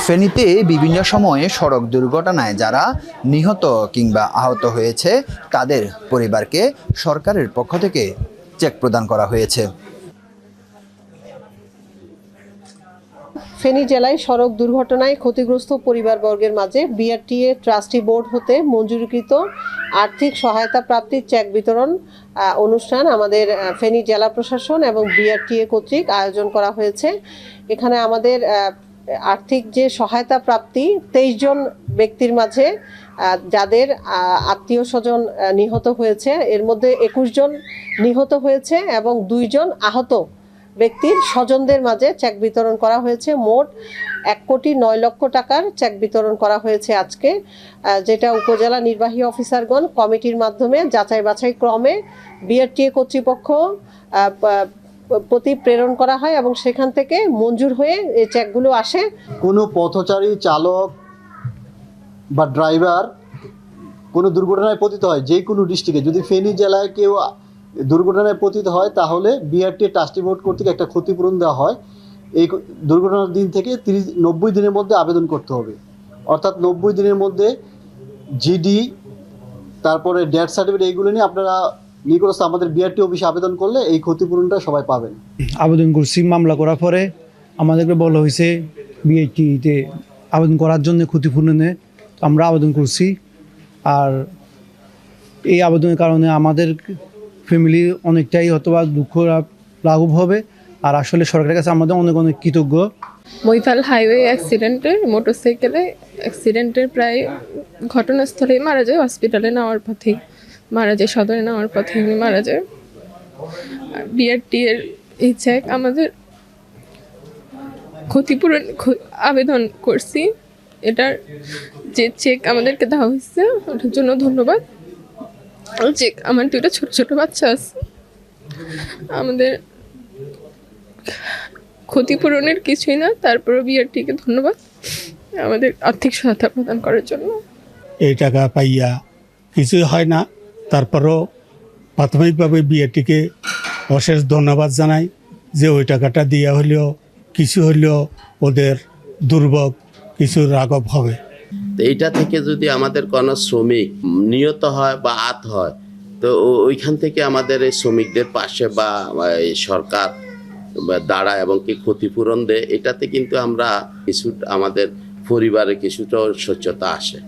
ফেনীতে বিভিন্ন সময়ে সড়ক দুর্ঘটনায় যারা নিহত কিংবা আহত হয়েছে তাদের পরিবারকে সরকারের পক্ষ থেকে চেক প্রদান করা হয়েছে। ফেনী জেলায় সড়ক দুর্ঘটনায় ক্ষতিগ্রস্ত পরিবারবর্গের মাঝে বিআরটিএ ট্রাস্টি বোর্ড হতে মঞ্জুরিকৃত আর্থিক সহায়তা প্রাপ্তির চেক বিতরণ অনুষ্ঠান আমাদের ফেনী জেলা প্রশাসন এবং বিআরটিএ কর্তৃক আয়োজন করা হয়েছে। এখানে আমাদের আর্থিক যে সহায়তা প্রাপ্তি 23 জন ব্যক্তির মাঝে যাদের আত্মীয় স্বজন নিহত হয়েছে, এর মধ্যে 21 জন নিহত হয়েছে এবং 2 জন আহত ব্যক্তির স্বজনদের মাঝে চেক বিতরণ করা হয়েছে। মোট 1,09,00,000 টাকার চেক বিতরণ করা হয়েছে আজকে, যেটা উপজেলা নির্বাহী অফিসারগণ কমিটির মাধ্যমে যাচাই বাছাই ক্রমে বিআরটিএ কর্তৃপক্ষ প্রতি প্রেরণ করা হয় এবং সেখান থেকে মঞ্জুর হয়ে এই চেকগুলো আসে। কোনো পথচারী চালক বা ড্রাইভার কোনো দুর্ঘটনায় পতিত হয়, যে কোনো ডিস্ট্রিক্টে যদি ফেনী জেলায় কেউ দুর্ঘটনায় পতিত হয় তাহলে বিআরটিএ ট্রাস্টি বোর্ড কর্তৃক একটা ক্ষতিপূরণ দেওয়া হয়। এই দুর্ঘটনার দিন থেকে 90 দিনের মধ্যে আবেদন করতে হবে, অর্থাৎ 90 দিনের মধ্যে জিডি তারপরে ডেথ সার্টিফিকেট এইগুলো নিয়ে আপনারা নিকটস্থ আমাদের বিআরটি অফিসে আবেদন করলে এই ক্ষতিপূরণটা সবাই পাবেন। আবেদন করছি, মামলা করার পরে আমাদেরকে বলা হয়েছে বিআরটিতে আবেদন করার জন্য ক্ষতিপূরণে আমরা আবেদন করছি। আর এই আবেদনের কারণে আমাদের ফ্যামিলি অনেকটাই হয়তোবা দুঃখ লাঘব হবে। আর আসলে সরকারের কাছে আমাদের অনেক অনেক কৃতজ্ঞ। মৈফাল হাইওয়ে অ্যাক্সিডেন্টে মোটরসাইকেলে অ্যাক্সিডেন্টের প্রায় ঘটনাস্থলেই মারা যায়, হসপিটালে নেওয়ার পথেই মারা যায়, সদরে নেওয়ার পথে উনি মারা যায়। বিআরটিএর এই চেক আমাদের ক্ষতিপূরণ আবেদন করছি, এটার যে চেক আমাদেরকে দেওয়া হয়েছে ওটার জন্য ধন্যবাদ। চেক আমার 2টা ছোট ছোট বাচ্চা আছে, আমাদের ক্ষতিপূরণের কিছুই না, তারপরেও বিআরটিকে ধন্যবাদ আমাদের আর্থিক সহায়তা প্রদান করার জন্য। এই টাকা পাইয়া কিছুই হয় না, তারপরও প্রাথমিকভাবে বিআরটিকে অশেষ ধন্যবাদ জানাই যে ওই টাকাটা দেওয়া হলেও কিছু হলেও ওদের দুর্ভোগ কিছু রাঘব হবে। এইটা থেকে যদি আমাদের কোনো শ্রমিক নিহত হয় বা আহত হয়, তো ওইখান থেকে আমাদের এই শ্রমিকদের পাশে বা সরকার দাঁড়ায় এবং কি ক্ষতিপূরণ দেয়, এটাতে কিন্তু আমরা কিছু আমাদের পরিবারে কিছুটা স্বচ্ছতা আসে।